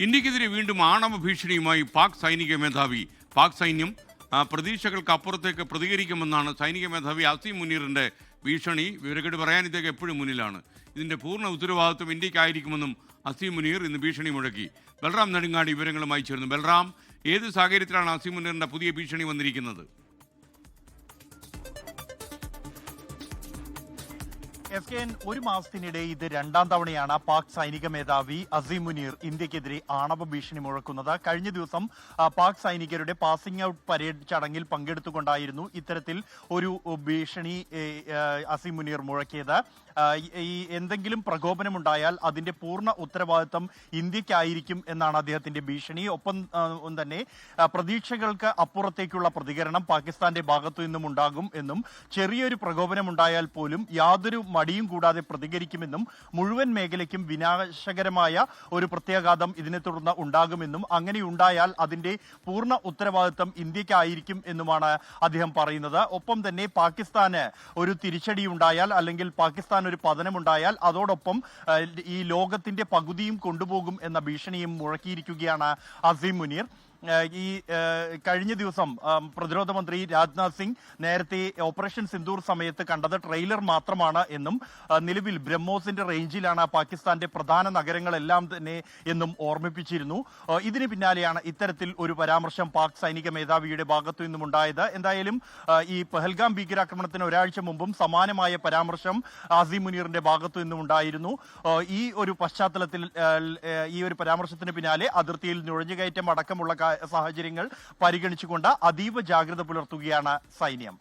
ഇന്ത്യക്കെതിരെ വീണ്ടും ആണവ ഭീഷണിയുമായി പാക് സൈനിക മേധാവി. പാക് സൈന്യം പ്രതീക്ഷകൾക്ക് അപ്പുറത്തേക്ക് പ്രതികരിക്കുമെന്നാണ് സൈനിക മേധാവി അസീം മുനീറിൻ്റെ ഭീഷണി. വിവരക്കേട് പറയാൻ ഇദ്ദേഹം എപ്പോഴും മുന്നിലാണ്. ഇതിൻ്റെ പൂർണ്ണ ഉത്തരവാദിത്വം ഇന്ത്യക്കായിരിക്കുമെന്നും അസീം മുനീർ ഇന്ന് ഭീഷണി മുഴക്കി. ബൽറാം നെടുങ്ങാടി വിവരങ്ങളുമായി ചേർന്നു. ബൽറാം, ഏത് സാഹചര്യത്തിലാണ് അസീം മുനീറിൻ്റെ പുതിയ ഭീഷണി വന്നിരിക്കുന്നത്? SKN ഒരു മാസത്തിനിടെ ഇത് രണ്ടാം തവണയാണ് പാക് സൈനിക മേധാവി അസീം മുനീർ ഇന്ത്യക്കെതിരെ ആണവ ഭീഷണി മുഴക്കുന്നത്. കഴിഞ്ഞ ദിവസം പാക് സൈനികരുടെ പാസിംഗ് ഔട്ട് പരേഡ് ചടങ്ങിൽ പങ്കെടുത്തുകൊണ്ടായിരുന്നു ഇത്തരത്തിൽ ഒരു ഭീഷണി അസീം മുനീർ മുഴക്കിയത്. ഈ എന്തെങ്കിലും പ്രകോപനമുണ്ടായാൽ അതിന്റെ പൂർണ്ണ ഉത്തരവാദിത്തം ഇന്ത്യക്കായിരിക്കും എന്നാണ് അദ്ദേഹത്തിന്റെ ഭീഷണി. ഒപ്പം തന്നെ പ്രതീക്ഷകൾക്ക് അപ്പുറത്തേക്കുള്ള പ്രതികരണം പാകിസ്ഥാന്റെ ഭാഗത്തു നിന്നും ഉണ്ടാകും എന്നും, ചെറിയൊരു പ്രകോപനമുണ്ടായാൽ പോലും യാതൊരു മടിയും കൂടാതെ പ്രതികരിക്കുമെന്നും, മുഴുവൻ മേഖലയ്ക്കും വിനാശകരമായ ഒരു പ്രത്യാഘാതം ഇതിനെ തുടർന്ന് ഉണ്ടാകുമെന്നും, അങ്ങനെ ഉണ്ടായാൽ അതിന്റെ പൂർണ്ണ ഉത്തരവാദിത്തം ഇന്ത്യക്കായിരിക്കും എന്നുമാണ് അദ്ദേഹം പറയുന്നത്. ഒപ്പം തന്നെ പാകിസ്ഥാന് ഒരു തിരിച്ചടി ഉണ്ടായാൽ അല്ലെങ്കിൽ പാകിസ്ഥാൻ ഒരു പതനമുണ്ടായാൽ അതോടൊപ്പം ഈ ലോകത്തിന്റെ പകുതിയും കൊണ്ടുപോകും എന്ന ഭീഷണിയും മുഴക്കിയിരിക്കുകയാണ് അസീം മുനീർ. ഈ കഴിഞ്ഞ ദിവസം പ്രതിരോധ മന്ത്രി രാജ്നാഥ് സിംഗ് നേരത്തെ ഓപ്പറേഷൻ സിന്ദൂർ സമയത്ത് കണ്ടത് ട്രെയിലർ മാത്രമാണ് എന്നും, നിലവിൽ ബ്രഹ്മോസിന്റെ റേഞ്ചിലാണ് പാകിസ്ഥാന്റെ പ്രധാന നഗരങ്ങളെല്ലാം തന്നെ എന്നും ഓർമ്മിപ്പിച്ചിരുന്നു. ഇതിന് പിന്നാലെയാണ് ഇത്തരത്തിൽ ഒരു പരാമർശം പാക് സൈനിക മേധാവിയുടെ ഭാഗത്തു നിന്നും ഉണ്ടായത്. എന്തായാലും ഈ പഹൽഗാം ഭീകരാക്രമണത്തിന് ഒരാഴ്ച മുമ്പും സമാനമായ പരാമർശം അസീം മുനീറിന്റെ ഭാഗത്തു നിന്നും ഉണ്ടായിരുന്നു. ഈ ഒരു പശ്ചാത്തലത്തിൽ ഈ ഒരു പരാമർശത്തിന് പിന്നാലെ അതിർത്തിയിൽ നുഴഞ്ഞുകയറ്റം അടക്കമുള്ള സാഹചര്യങ്ങൾ പരിഗണിച്ചുകൊണ്ട് അതീവ ജാഗ്രത പുലർത്തുകയാണ് സൈന്യം.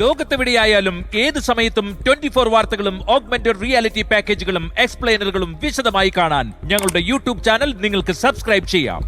ലോകത്തെവിടെയായാലും ഏത് സമയത്തും 24 വാർത്തകളും ഓഗ്മെന്റഡ് റിയാലിറ്റി പാക്കേജുകളും എക്സ്പ്ലെയിനറുകളും വിശദമായി കാണാൻ ഞങ്ങളുടെ യൂട്യൂബ് ചാനൽ നിങ്ങൾക്ക് സബ്സ്ക്രൈബ് ചെയ്യാം.